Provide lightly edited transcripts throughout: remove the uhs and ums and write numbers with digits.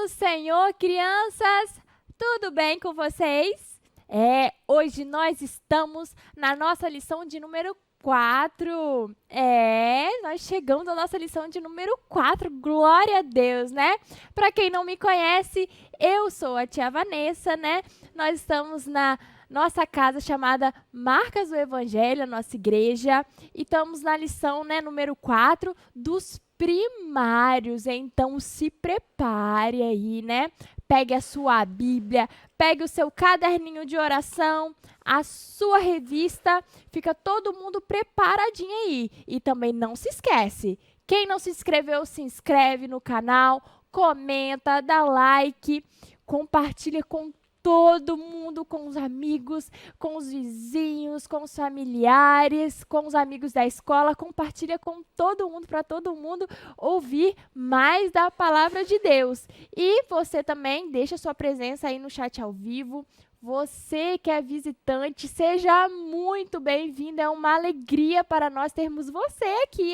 do Senhor, crianças! Tudo bem com vocês? Hoje nós estamos na nossa lição de número 4. Nós chegamos à nossa lição de número 4. Glória a Deus, né? Para quem não me conhece, eu sou a tia Vanessa, né? Nós estamos na nossa casa chamada Marcas do Evangelho, a nossa igreja, e estamos na lição, né, número 4 dos primários. Então, se prepare aí, né? Pegue a sua Bíblia, pegue o seu caderninho de oração, a sua revista, fica todo mundo preparadinho aí. E também não se esquece, quem não se inscreveu, se inscreve no canal, comenta, dá like, compartilha com todo mundo, com os amigos, com os vizinhos, com os familiares, com os amigos da escola, compartilha com todo mundo, para todo mundo ouvir mais da palavra de Deus. E você também deixa sua presença aí no chat ao vivo. Você que é visitante, seja muito bem-vindo, é uma alegria para nós termos você aqui,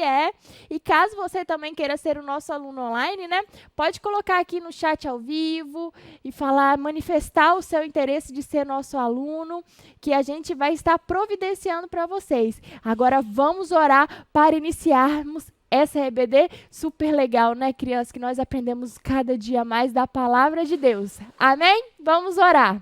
E caso você também queira ser o nosso aluno online, né, pode colocar aqui no chat ao vivo e falar, manifestar o seu interesse de ser nosso aluno, que a gente vai estar providenciando para vocês. Agora vamos orar para iniciarmos essa EBD super legal, né, crianças, que nós aprendemos cada dia mais da palavra de Deus. Amém? Vamos orar.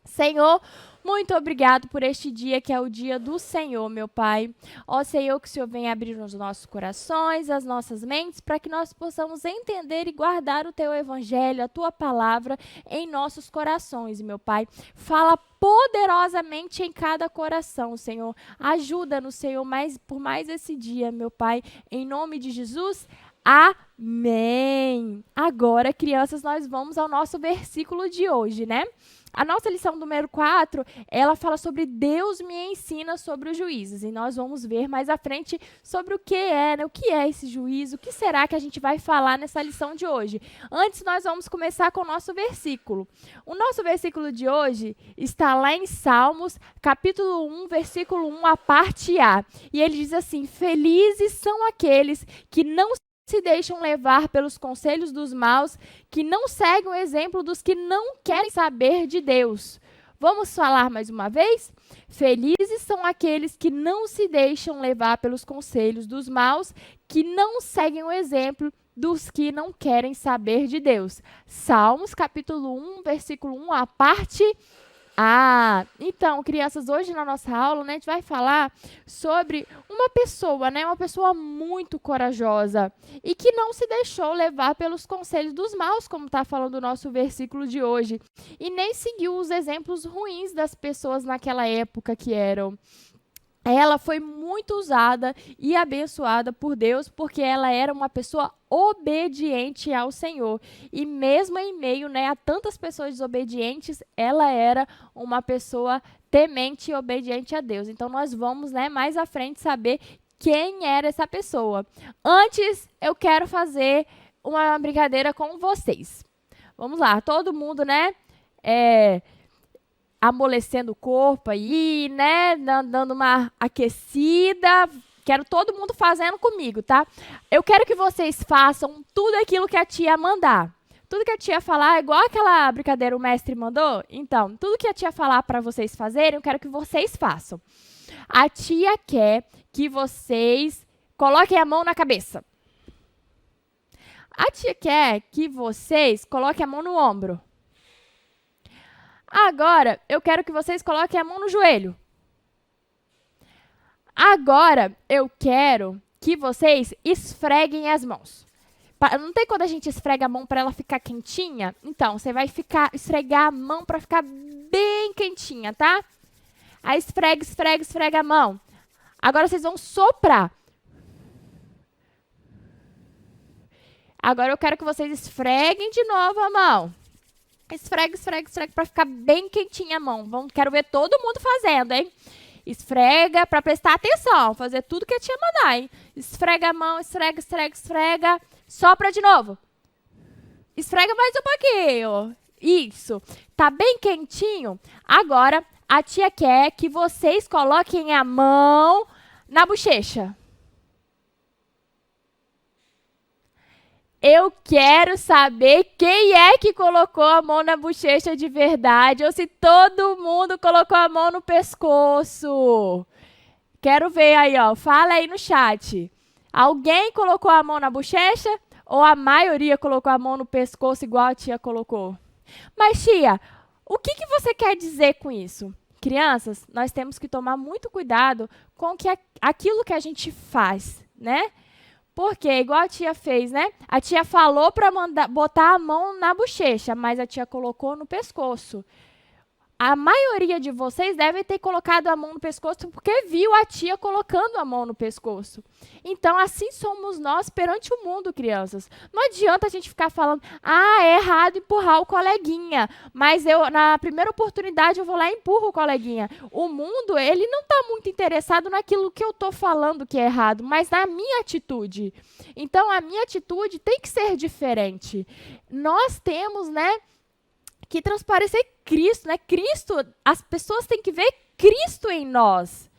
Senhor, muito obrigado por este dia que é o dia do Senhor, meu Pai. Ó Senhor, que o Senhor venha abrir os nossos corações, as nossas mentes, para que nós possamos entender e guardar o Teu Evangelho, a Tua Palavra em nossos corações, meu Pai. Fala poderosamente em cada coração, Senhor. Ajuda-nos, Senhor, por mais esse dia, meu Pai. Em nome de Jesus, amém. Agora, crianças, nós vamos ao nosso versículo de hoje, né? A nossa lição número 4, ela fala sobre Deus me ensina sobre os juízos. E nós vamos ver mais à frente sobre o que é, né? O que é esse juízo, o que será que a gente vai falar nessa lição de hoje. Antes, nós vamos começar com o nosso versículo. O nosso versículo de hoje está lá em Salmos, capítulo 1, versículo 1, a parte A. E ele diz assim, felizes são aqueles que não se deixam levar pelos conselhos dos maus, que não seguem o exemplo dos que não querem saber de Deus. Vamos falar mais uma vez? Felizes são aqueles que não se deixam levar pelos conselhos dos maus, que não seguem o exemplo dos que não querem saber de Deus. Salmos, capítulo 1, versículo 1, a parte então, crianças, hoje na nossa aula, né, a gente vai falar sobre uma pessoa, né, uma pessoa muito corajosa e que não se deixou levar pelos conselhos dos maus, como está falando o nosso versículo de hoje, e nem seguiu os exemplos ruins das pessoas naquela época que eram. Ela foi muito usada e abençoada por Deus porque ela era uma pessoa obediente ao Senhor. E mesmo em meio, né, a tantas pessoas desobedientes, ela era uma pessoa temente e obediente a Deus. Então, nós vamos, né, mais à frente saber quem era essa pessoa. Antes, eu quero fazer uma brincadeira com vocês. Vamos lá, todo mundo, né, amolecendo o corpo aí, né? Dando uma aquecida. Quero todo mundo fazendo comigo, tá? Eu quero que vocês façam tudo aquilo que a tia mandar. Tudo que a tia falar, igual aquela brincadeira o mestre mandou. Então, tudo que a tia falar para vocês fazerem, eu quero que vocês façam. A tia quer que vocês coloquem a mão na cabeça. A tia quer que vocês coloquem a mão no ombro. Agora, eu quero que vocês coloquem a mão no joelho. Agora, eu quero que vocês esfreguem as mãos. Não tem quando a gente esfrega a mão para ela ficar quentinha? Então, você vai esfregar a mão para ficar bem quentinha, tá? Aí esfrega a mão. Agora, vocês vão soprar. Agora, eu quero que vocês esfreguem de novo a mão. Esfrega para ficar bem quentinha a mão. Quero ver todo mundo fazendo, hein? Esfrega para prestar atenção, fazer tudo que a tia mandar, hein? Esfrega a mão, esfrega. Sopra de novo. Esfrega mais um pouquinho. Isso. Tá bem quentinho? Agora, a tia quer que vocês coloquem a mão na bochecha. Eu quero saber quem é que colocou a mão na bochecha de verdade, ou se todo mundo colocou a mão no pescoço. Quero ver aí, ó. Fala aí no chat. Alguém colocou a mão na bochecha? Ou a maioria colocou a mão no pescoço igual a tia colocou? Mas, tia, o que você quer dizer com isso? Crianças, nós temos que tomar muito cuidado com aquilo que a gente faz, né? Porque, igual a tia fez, né? A tia falou para botar a mão na bochecha, mas a tia colocou no pescoço. A maioria de vocês deve ter colocado a mão no pescoço porque viu a tia colocando a mão no pescoço. Então, assim somos nós perante o mundo, crianças. Não adianta a gente ficar falando, é errado empurrar o coleguinha, mas na primeira oportunidade, eu vou lá e empurro o coleguinha. O mundo, ele não está muito interessado naquilo que eu estou falando que é errado, mas na minha atitude. Então, a minha atitude tem que ser diferente. Nós temos, né, que transparecer Cristo, né? Cristo, as pessoas têm que ver Cristo em nós.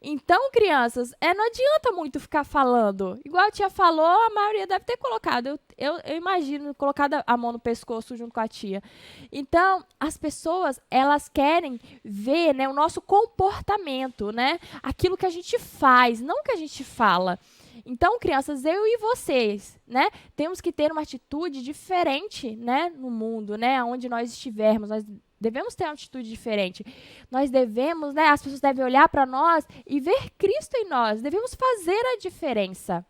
Então, crianças, não adianta muito ficar falando. Igual a tia falou, a maioria deve ter colocado. Eu imagino, colocado a mão no pescoço junto com a tia. Então, as pessoas, elas querem ver, né, o nosso comportamento, né? Aquilo que a gente faz, não o que a gente fala. Então, crianças, eu e vocês, né, temos que ter uma atitude diferente, né, no mundo, né, onde nós estivermos. Nós devemos ter uma atitude diferente. Nós devemos, né, as pessoas devem olhar para nós e ver Cristo em nós. Devemos fazer a diferença.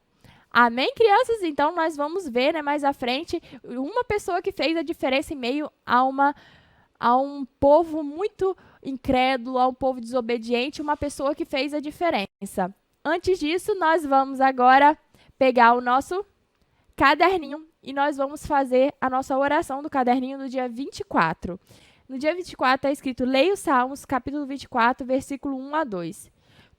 Amém, crianças? Então, nós vamos ver, né, mais à frente uma pessoa que fez a diferença em meio a um povo muito incrédulo, a um povo desobediente, uma pessoa que fez a diferença. Antes disso, nós vamos agora pegar o nosso caderninho e nós vamos fazer a nossa oração do caderninho no dia 24. No dia 24 está escrito, leia os Salmos, capítulo 24, versículo 1 a 2.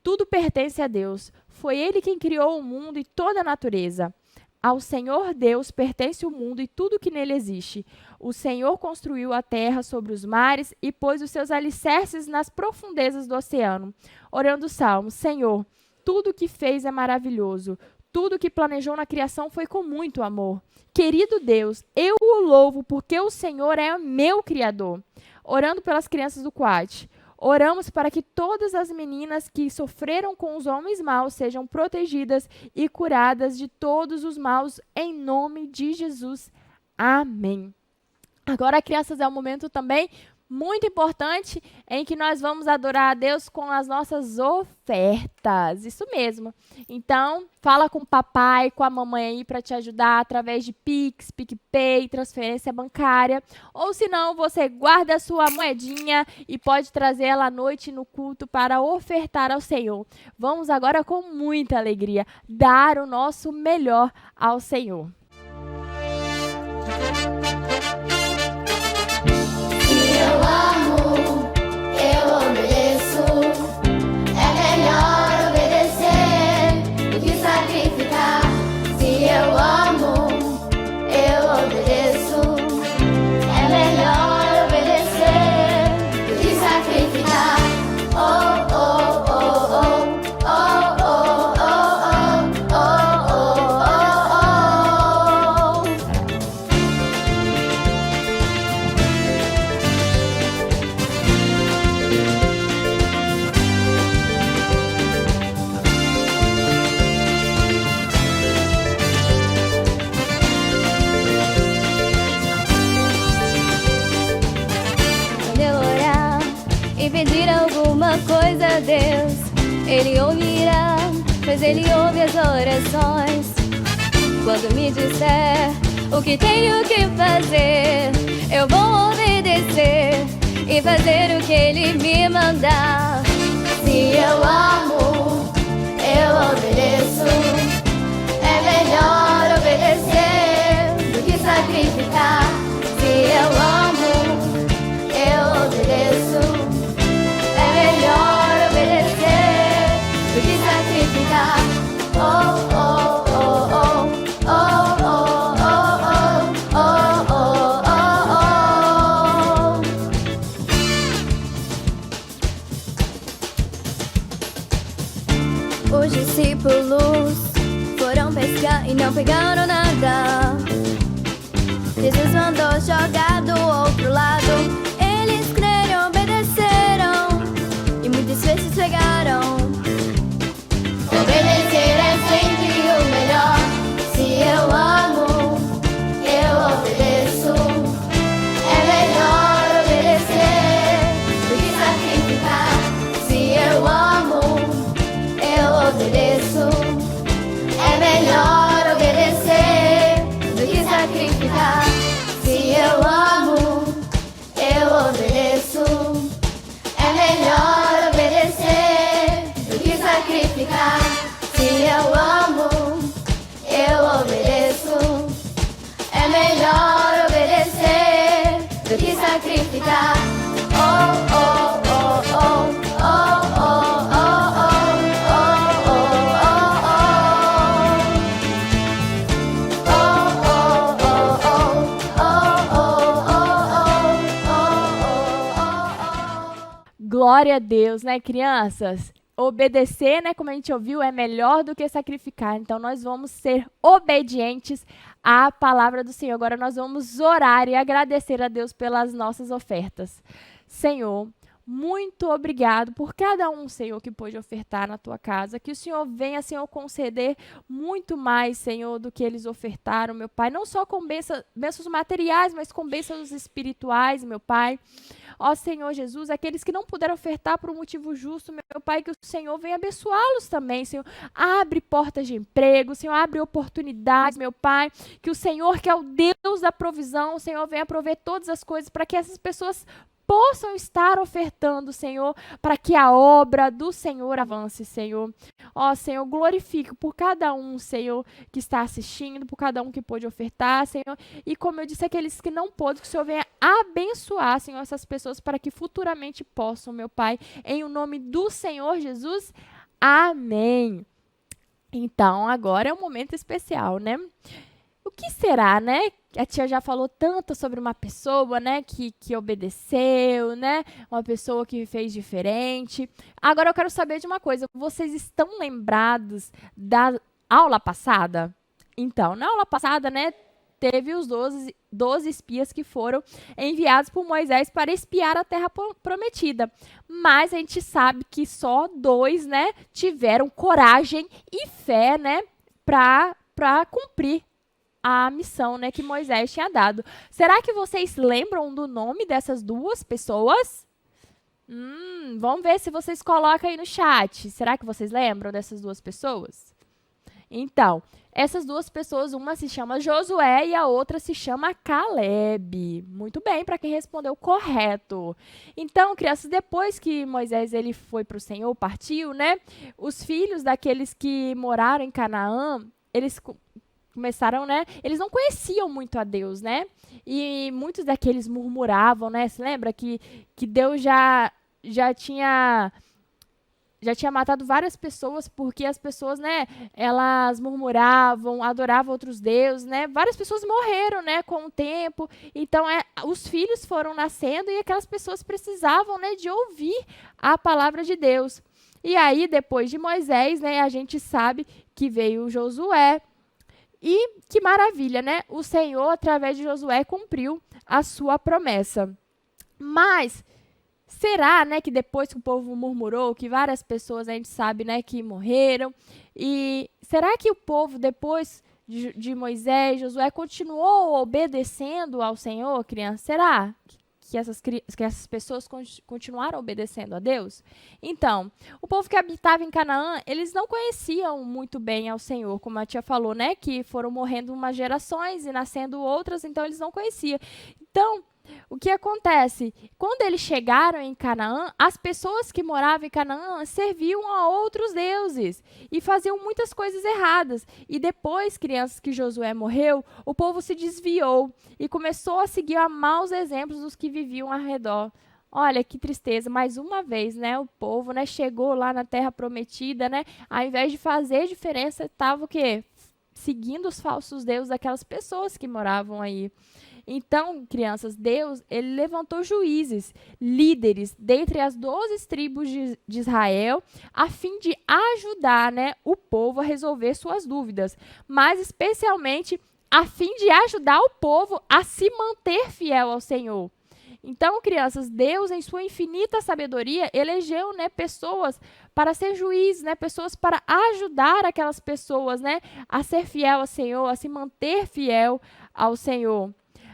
Tudo pertence a Deus. Foi Ele quem criou o mundo e toda a natureza. Ao Senhor Deus pertence o mundo e tudo que nele existe. O Senhor construiu a terra sobre os mares e pôs os seus alicerces nas profundezas do oceano. Orando o Salmo, Senhor, tudo que fez é maravilhoso. Tudo que planejou na criação foi com muito amor. Querido Deus, eu o louvo porque o Senhor é meu Criador. Orando pelas crianças do Quad. Oramos para que todas as meninas que sofreram com os homens maus sejam protegidas e curadas de todos os maus, em nome de Jesus. Amém. Agora, crianças, é um momento também muito importante em que nós vamos adorar a Deus com as nossas ofertas. Isso mesmo. Então, fala com o papai, com a mamãe aí para te ajudar através de Pix, PicPay, transferência bancária. Ou se não, você guarda a sua moedinha e pode trazer ela à noite no culto para ofertar ao Senhor. Vamos agora com muita alegria dar o nosso melhor ao Senhor. Eu amo, eu obedeço. É melhor obedecer do que sacrificar. Se eu amo, eu obedeço. É melhor obedecer do que sacrificar. Oh, oh, oh, oh, oh, oh, oh, oh, oh, oh, oh, oh. Quando eu orar e pedir alguma coisa a Deus, Ele ouvirá, pois Ele ouve as orações. Quando me disser o que tenho que fazer, eu vou obedecer e fazer o que Ele me mandar. Se eu amo, eu obedeço. É melhor obedecer do que sacrificar. Se eu amo, eu obedeço. É melhor obedecer do que sacrificar. Oh, oh, oh, oh, oh, oh, oh, oh, oh, oh, oh. Os discípulos foram pescar e não pegaram nada. Jesus mandou jogar do outro lado. Eles creram, obedeceram e muitas vezes pegaram. Obedecer é sempre o melhor. Se eu amo, eu obedeço. É melhor obedecer do que sacrificar. Se eu amo, eu obedeço. É melhor obedecer do que sacrificar. Se eu amo, eu obedeço. É melhor obedecer do que sacrificar. Se eu amo, eu obedeço. É melhor obedecer do que sacrificar. Oh, oh, oh, oh, oh, oh, oh, oh, oh, Glória a Deus, né, crianças? Obedecer, né, como a gente ouviu, é melhor do que sacrificar. Então, nós vamos ser obedientes à palavra do Senhor. Agora, nós vamos orar e agradecer a Deus pelas nossas ofertas. Senhor, muito obrigado por cada um, Senhor, que pôde ofertar na tua casa. Que o Senhor venha, Senhor, conceder muito mais, Senhor, do que eles ofertaram, meu Pai. Não só com bênçãos materiais, mas com bênçãos espirituais, meu Pai. Ó Senhor Jesus, aqueles que não puderam ofertar por um motivo justo, meu Pai, que o Senhor venha abençoá-los também, Senhor. Abre portas de emprego, Senhor, abre oportunidades, meu Pai. Que o Senhor, que é o Deus da provisão, o Senhor venha prover todas as coisas para que essas pessoas possam estar ofertando, Senhor, para que a obra do Senhor avance, Senhor. Ó, Senhor, glorifico por cada um, Senhor, que está assistindo, por cada um que pôde ofertar, Senhor. E como eu disse, aqueles que não pôde, que o Senhor venha abençoar, Senhor, essas pessoas para que futuramente possam, meu Pai, em o nome do Senhor Jesus. Amém. Então, agora é um momento especial, né? O que será, né? A tia já falou tanto sobre uma pessoa, né, que obedeceu, né? Uma pessoa que fez diferente. Agora eu quero saber de uma coisa. Vocês estão lembrados da aula passada? Então, na aula passada, né, teve os 12 espias que foram enviados por Moisés para espiar a terra prometida. Mas a gente sabe que só 2, né, tiveram coragem e fé, né, para cumprir a missão, né, que Moisés tinha dado. Será que vocês lembram do nome dessas 2 pessoas? Vamos ver se vocês colocam aí no chat. Será que vocês lembram dessas 2 pessoas? Então, essas 2 pessoas, uma se chama Josué e a outra se chama Caleb. Muito bem, para quem respondeu correto. Então, crianças, depois que Moisés ele foi para o Senhor, partiu, né? Os filhos daqueles que moraram em Canaã, eles começaram, né? Eles não conheciam muito a Deus, né? E muitos daqueles murmuravam, né? Você lembra que Deus já tinha matado várias pessoas porque as pessoas, né? Elas murmuravam, adoravam outros deuses, né? Várias pessoas morreram, né? Com o tempo. Então, os filhos foram nascendo e aquelas pessoas precisavam, né? De ouvir a palavra de Deus. E aí, depois de Moisés, né? A gente sabe que veio Josué. E que maravilha, né? O Senhor, através de Josué, cumpriu a sua promessa. Mas será, né, que depois que o povo murmurou, que várias pessoas a gente sabe, né, que morreram, e será que o povo, depois de Moisés, Josué, continuou obedecendo ao Senhor, criança? Será que essas pessoas continuaram obedecendo a Deus? Então, o povo que habitava em Canaã, eles não conheciam muito bem ao Senhor, como a tia falou, né? Que foram morrendo umas gerações e nascendo outras, então eles não conheciam. Então, o que acontece? Quando eles chegaram em Canaã, as pessoas que moravam em Canaã serviam a outros deuses e faziam muitas coisas erradas. E depois, crianças, que Josué morreu, o povo se desviou e começou a seguir a maus exemplos dos que viviam ao redor. Olha, que tristeza. Mais uma vez, né, o povo, né, chegou lá na terra prometida, né, ao invés de fazer diferença, estava o quê? Seguindo os falsos deuses daquelas pessoas que moravam aí. Então, crianças, Deus, ele levantou juízes, líderes dentre as 12 tribos de Israel, a fim de ajudar, né, o povo a resolver suas dúvidas, mas especialmente a fim de ajudar o povo a se manter fiel ao Senhor. Então, crianças, Deus, em sua infinita sabedoria, elegeu, né, pessoas para ser juízes, né, pessoas para ajudar aquelas pessoas, né, a ser fiel ao Senhor, a se manter fiel ao Senhor.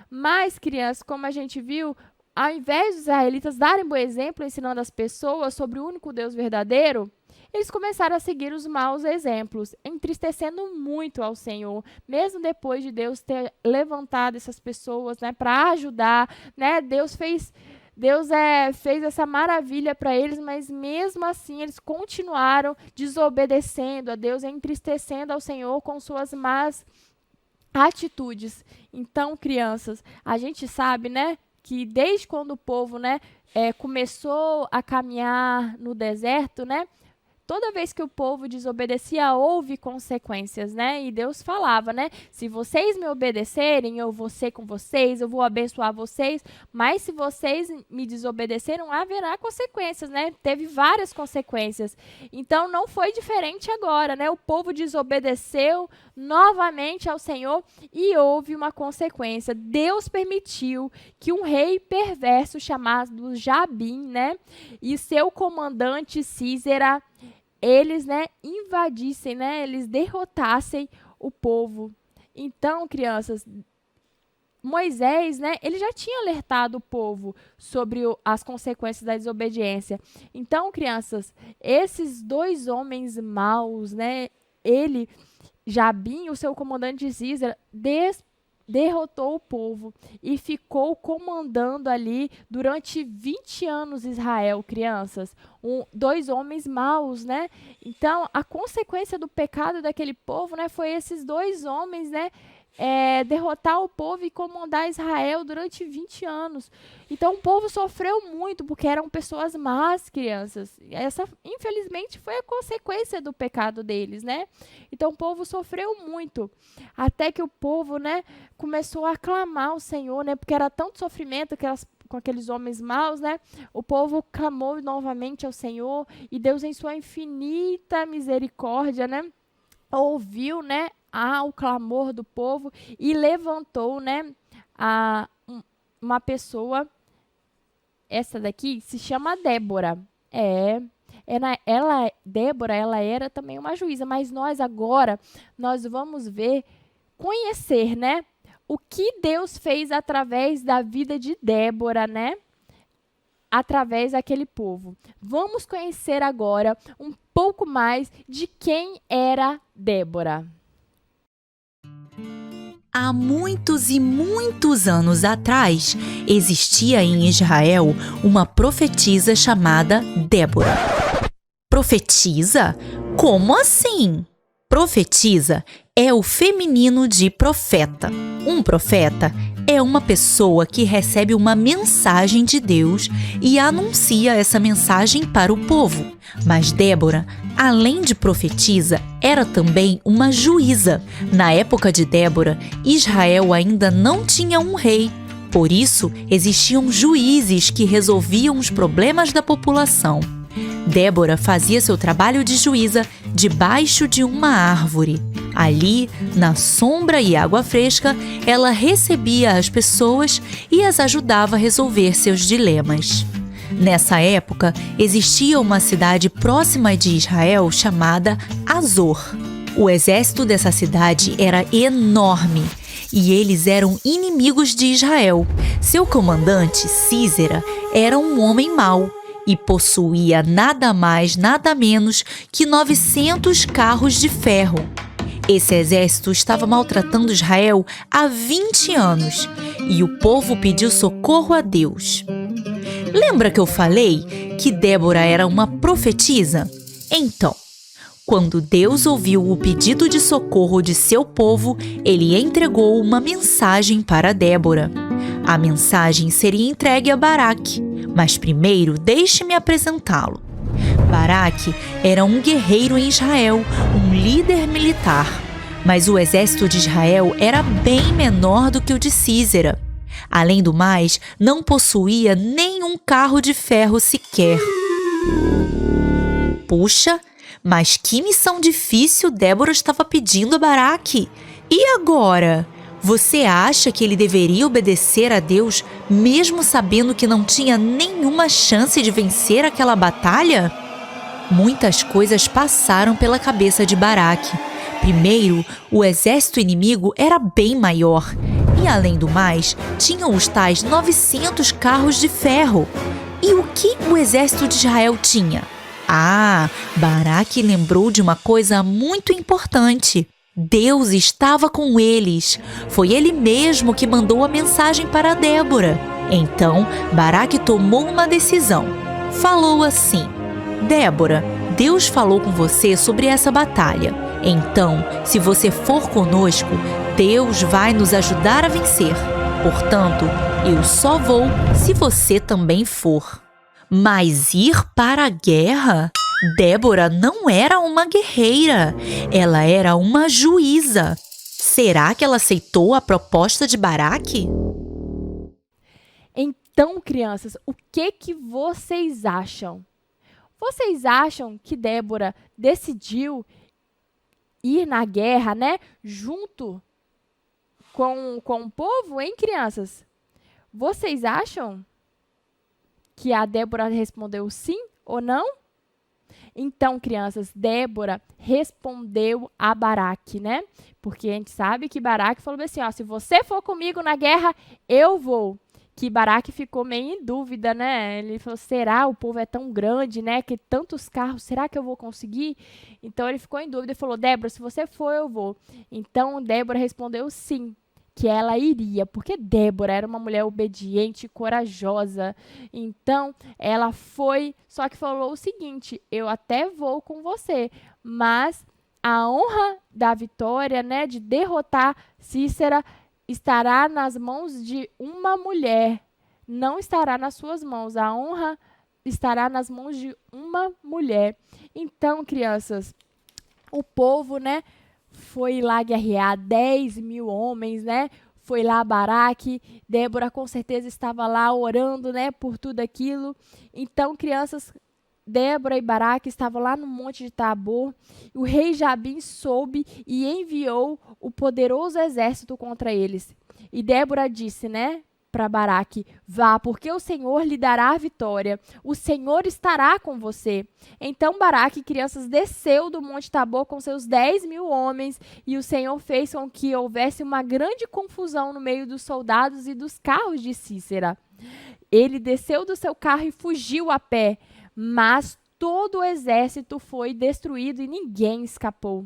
Mas, crianças, como a gente viu, ao invés dos israelitas darem bom exemplo ensinando as pessoas sobre o único Deus verdadeiro, eles começaram a seguir os maus exemplos, entristecendo muito ao Senhor, mesmo depois de Deus ter levantado essas pessoas, né, para ajudar, né? Deus fez essa maravilha para eles, mas mesmo assim eles continuaram desobedecendo a Deus, entristecendo ao Senhor com suas más atitudes. Então, crianças, a gente sabe, né, que desde quando o povo, né, começou a caminhar no deserto, né, toda vez que o povo desobedecia, houve consequências, né? E Deus falava, né? Se vocês me obedecerem, eu vou ser com vocês, eu vou abençoar vocês. Mas se vocês me desobedeceram, haverá consequências, né? Teve várias consequências. Então, não foi diferente agora, né? O povo desobedeceu novamente ao Senhor e houve uma consequência. Deus permitiu que um rei perverso chamado Jabim, né? E seu comandante Sísera, eles, né, invadissem, né, eles derrotassem o povo. Então, crianças, Moisés, né, ele já tinha alertado o povo sobre as consequências da desobediência. Então, crianças, esses dois homens maus, né, Jabim, o seu comandante Sísera, derrotou o povo e ficou comandando ali durante 20 anos Israel, crianças. Dois homens maus, né? Então, a consequência do pecado daquele povo, né, foi esses dois homens, né, derrotar o povo e comandar Israel durante 20 anos. Então, o povo sofreu muito, porque eram pessoas más, crianças. Essa, infelizmente, foi a consequência do pecado deles, né? Então, o povo sofreu muito, até que o povo, né, começou a clamar ao Senhor, né, porque era tanto sofrimento com aqueles homens maus, né? O povo clamou novamente ao Senhor, e Deus, em sua infinita misericórdia, né, ouviu, né, o clamor do povo e levantou, né, uma pessoa. Essa daqui se chama Débora. Débora, ela era também uma juíza, mas nós vamos conhecer, né, o que Deus fez através da vida de Débora, né, através daquele povo. Vamos conhecer agora um pouco mais de quem era Débora. Há muitos e muitos anos atrás, existia em Israel uma profetisa chamada Débora. Profetisa? Como assim? Profetisa é o feminino de profeta. Um profeta é uma pessoa que recebe uma mensagem de Deus e anuncia essa mensagem para o povo. Mas Débora, além de profetisa, era também uma juíza. Na época de Débora, Israel ainda não tinha um rei. Por isso, existiam juízes que resolviam os problemas da população. Débora fazia seu trabalho de juíza debaixo de uma árvore. Ali, na sombra e água fresca, ela recebia as pessoas e as ajudava a resolver seus dilemas. Nessa época, existia uma cidade próxima de Israel chamada Azor. O exército dessa cidade era enorme e eles eram inimigos de Israel. Seu comandante, Sísera, era um homem mau e possuía nada mais, nada menos que 900 carros de ferro. Esse exército estava maltratando Israel há 20 anos e o povo pediu socorro a Deus. Lembra que eu falei que Débora era uma profetisa? Então, quando Deus ouviu o pedido de socorro de seu povo, ele entregou uma mensagem para Débora. A mensagem seria entregue a Baraque, mas primeiro deixe-me apresentá-lo. Baraque era um guerreiro em Israel, um líder militar, mas o exército de Israel era bem menor do que o de Sísera. Além do mais, não possuía nenhum carro de ferro sequer. Puxa, mas que missão difícil Débora estava pedindo a Baraque. E agora? Você acha que ele deveria obedecer a Deus, mesmo sabendo que não tinha nenhuma chance de vencer aquela batalha? Muitas coisas passaram pela cabeça de Baraque. Primeiro, o exército inimigo era bem maior. E, além do mais, tinham os tais 900 carros de ferro. E o que o exército de Israel tinha? Baraque lembrou de uma coisa muito importante. Deus estava com eles. Foi ele mesmo que mandou a mensagem para Débora. Então, Baraque tomou uma decisão. Falou assim: Débora, Deus falou com você sobre essa batalha. Então, se você for conosco, Deus vai nos ajudar a vencer. Portanto, eu só vou se você também for. Mas ir para a guerra? Débora não era uma guerreira, ela era uma juíza. Será que ela aceitou a proposta de Baraque? Então, crianças, o que vocês acham? Vocês acham que Débora decidiu ir na guerra, né, junto com o povo, hein, crianças? Vocês acham que a Débora respondeu sim ou não? Então, crianças, Débora respondeu a Baraque, né? Porque a gente sabe que Baraque falou assim, ó, se você for comigo na guerra, eu vou. Que Baraque ficou meio em dúvida, né? Ele falou, será? O povo é tão grande, né? Que tantos carros, será que eu vou conseguir? Então, ele ficou em dúvida e falou, Débora, se você for, eu vou. Então, Débora respondeu sim, que ela iria, porque Débora era uma mulher obediente e corajosa. Então, ela foi, só que falou o seguinte, eu até vou com você, mas a honra da vitória, né, de derrotar Cícera, estará nas mãos de uma mulher, não estará nas suas mãos. A honra estará nas mãos de uma mulher. Então, crianças, o povo, né, foi lá guerrear, 10.000 homens, né? Foi lá Baraque, Débora com certeza estava lá orando, né, por tudo aquilo. Então, crianças, Débora e Baraque estavam lá no monte de Tabor. O rei Jabim soube e enviou o poderoso exército contra eles. E Débora disse, né, para Baraque, vá, porque o Senhor lhe dará a vitória. O Senhor estará com você. Então Baraque, crianças, desceu do monte Tabor com seus 10.000 homens, e o Senhor fez com que houvesse uma grande confusão no meio dos soldados e dos carros de Cícera. Ele desceu do seu carro e fugiu a pé, mas todo o exército foi destruído e ninguém escapou.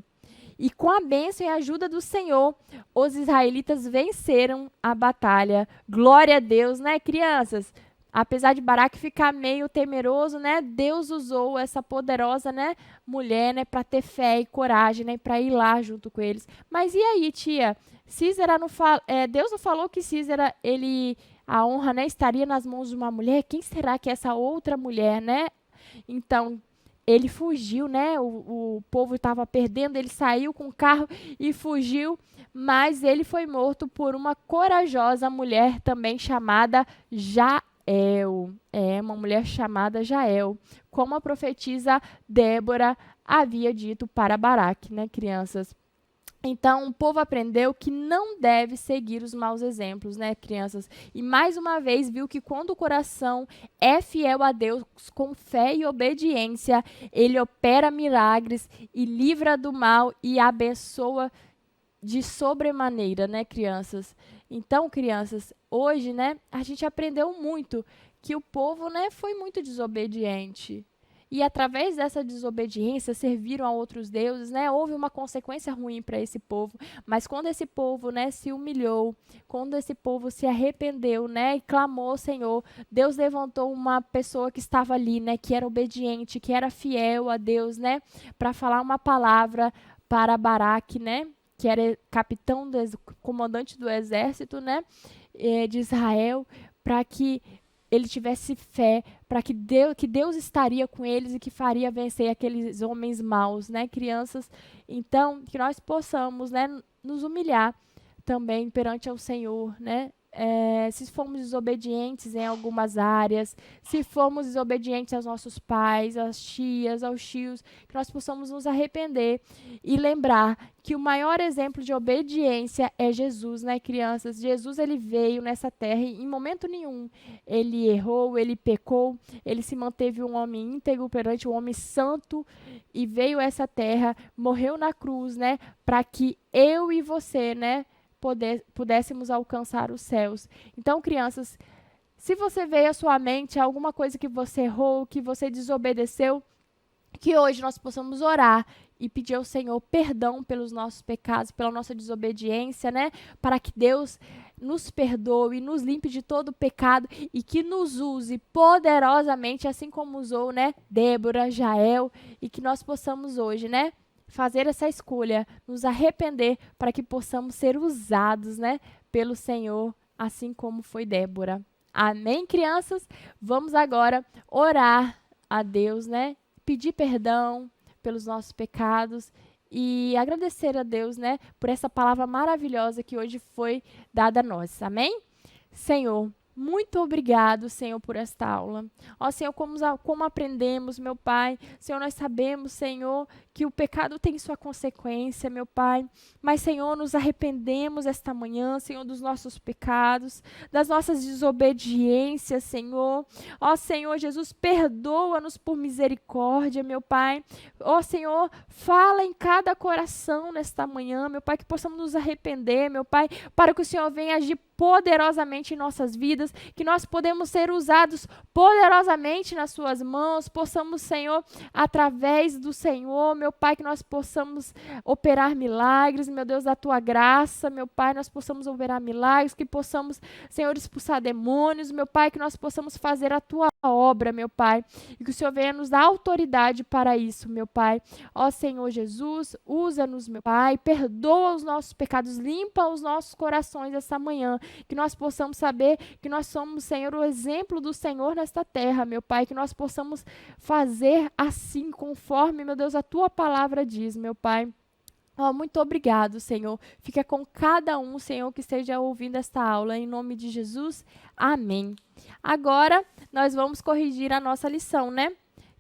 E com a bênção e a ajuda do Senhor, os israelitas venceram a batalha. Glória a Deus, né, crianças? Apesar de Baraque ficar meio temeroso, né, Deus usou essa poderosa, né, mulher, né, para ter fé e coragem, né, para ir lá junto com eles. Mas e aí, tia? Cícera Deus não falou que Cícera, a honra, né, estaria nas mãos de uma mulher? Quem será que é essa outra mulher, né? Então, ele fugiu, né? O povo estava perdendo, ele saiu com o carro e fugiu, mas ele foi morto por uma corajosa mulher também chamada Jael. Uma mulher chamada Jael, como a profetisa Débora havia dito para Baraque, né, crianças? Então, o povo aprendeu que não deve seguir os maus exemplos, né, crianças? E mais uma vez viu que quando o coração é fiel a Deus, com fé e obediência, ele opera milagres e livra do mal e abençoa de sobremaneira, né, crianças? Então, crianças, hoje, né, a gente aprendeu muito que o povo, né, foi muito desobediente. E através dessa desobediência serviram a outros deuses, né? Houve uma consequência ruim para esse povo. Mas quando esse povo, né, se humilhou, quando esse povo se arrependeu, né, e clamou ao Senhor, Deus levantou uma pessoa que estava ali, né, que era obediente, que era fiel a Deus, né, para falar uma palavra para Baraque, né, que era comandante do exército, né, de Israel, para que ele tivesse fé, para que Deus estaria com eles e que faria vencer aqueles homens maus, né, crianças? Então, que nós possamos, né, nos humilhar também perante ao Senhor, né, se formos desobedientes em algumas áreas, se formos desobedientes aos nossos pais, às tias, aos tios, que nós possamos nos arrepender e lembrar que o maior exemplo de obediência é Jesus, né, crianças? Jesus, ele veio nessa terra e em momento nenhum ele errou, ele pecou, ele se manteve um homem íntegro perante um homem santo e veio a essa terra, morreu na cruz, né, para que eu e você, né, pudéssemos alcançar os céus. Então, crianças, se você veio à sua mente alguma coisa que você errou, que você desobedeceu, que hoje nós possamos orar e pedir ao Senhor perdão pelos nossos pecados, pela nossa desobediência, né? Para que Deus nos perdoe, nos limpe de todo o pecado e que nos use poderosamente, assim como usou, né, Débora, Jael, e que nós possamos hoje, né, fazer essa escolha, nos arrepender para que possamos ser usados, né, pelo Senhor, assim como foi Débora. Amém, crianças? Vamos agora orar a Deus, né? Pedir perdão pelos nossos pecados e agradecer a Deus, né, por essa palavra maravilhosa que hoje foi dada a nós. Amém? Senhor, muito obrigado, Senhor, por esta aula. Ó, Senhor, como aprendemos, meu Pai. Senhor, nós sabemos, Senhor, que o pecado tem sua consequência, meu Pai. Mas, Senhor, nos arrependemos esta manhã, Senhor, dos nossos pecados, das nossas desobediências, Senhor. Ó, Senhor Jesus, perdoa-nos por misericórdia, meu Pai. Ó, Senhor, fala em cada coração nesta manhã, meu Pai, que possamos nos arrepender, meu Pai, para que o Senhor venha agir poderosamente em nossas vidas, que nós podemos ser usados poderosamente nas suas mãos, possamos, Senhor, através do Senhor, meu Pai, que nós possamos operar milagres, meu Deus, da tua graça, meu Pai, nós possamos operar milagres, que possamos, Senhor, expulsar demônios, meu Pai, que nós possamos fazer a tua obra, meu Pai, e que o Senhor venha nos dar autoridade para isso, meu Pai. Ó Senhor Jesus, usa-nos, meu Pai, perdoa os nossos pecados, limpa os nossos corações essa manhã, que nós possamos saber que nós somos, Senhor, o exemplo do Senhor nesta terra, meu Pai, que nós possamos fazer assim, conforme, meu Deus, a tua palavra diz, meu Pai. Oh, muito obrigado, Senhor. Fica com cada um, Senhor, que esteja ouvindo esta aula. Em nome de Jesus, amém. Agora, nós vamos corrigir a nossa lição, né?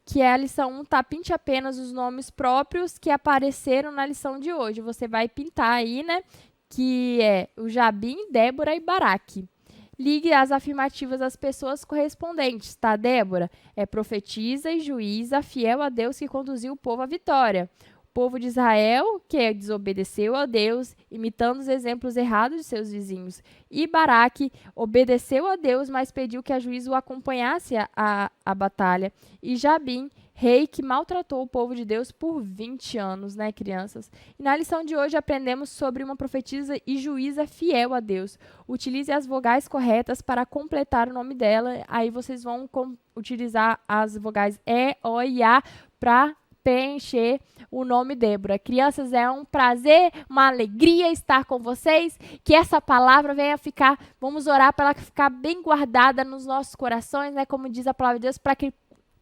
Que é a lição 1, tá? Pinte apenas os nomes próprios que apareceram na lição de hoje. Você vai pintar aí, né? Que é o Jabim, Débora e Baraque. Ligue as afirmativas às pessoas correspondentes, tá, Débora? É profetisa e juíza, fiel a Deus que conduziu o povo à vitória. O povo de Israel, que desobedeceu a Deus, imitando os exemplos errados de seus vizinhos. E Baraque obedeceu a Deus, mas pediu que a juíza o acompanhasse a batalha. E Jabim, rei que maltratou o povo de Deus por 20 anos, né, crianças? E na lição de hoje aprendemos sobre uma profetisa e juíza fiel a Deus. Utilize as vogais corretas para completar o nome dela. Aí vocês vão utilizar as vogais E, O e A para preencher o nome Débora. Crianças, é um prazer, uma alegria estar com vocês, que essa palavra venha ficar, vamos orar para ela ficar bem guardada nos nossos corações, né, como diz a palavra de Deus, para que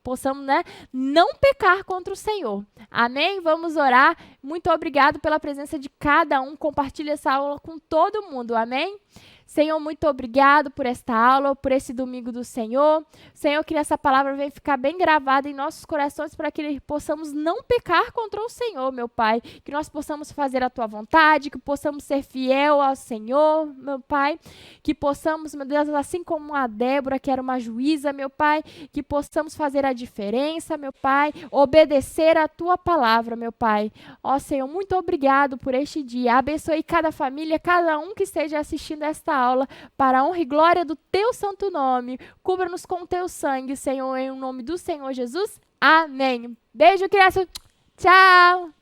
possamos, né, não pecar contra o Senhor. Amém? Vamos orar. Muito obrigado pela presença de cada um. Compartilhe essa aula com todo mundo. Amém? Senhor, muito obrigado por esta aula, por esse domingo do Senhor. Senhor, que essa palavra venha ficar bem gravada em nossos corações para que possamos não pecar contra o Senhor, meu Pai. Que nós possamos fazer a Tua vontade, que possamos ser fiel ao Senhor, meu Pai. Que possamos, meu Deus, assim como a Débora, que era uma juíza, meu Pai, que possamos fazer a diferença, meu Pai, obedecer a Tua palavra, meu Pai. Ó Senhor, muito obrigado por este dia. Abençoe cada família, cada um que esteja assistindo esta aula, para a honra e glória do Teu santo nome. Cubra-nos com o Teu sangue, Senhor, em nome do Senhor Jesus. Amém. Beijo, criança. Tchau.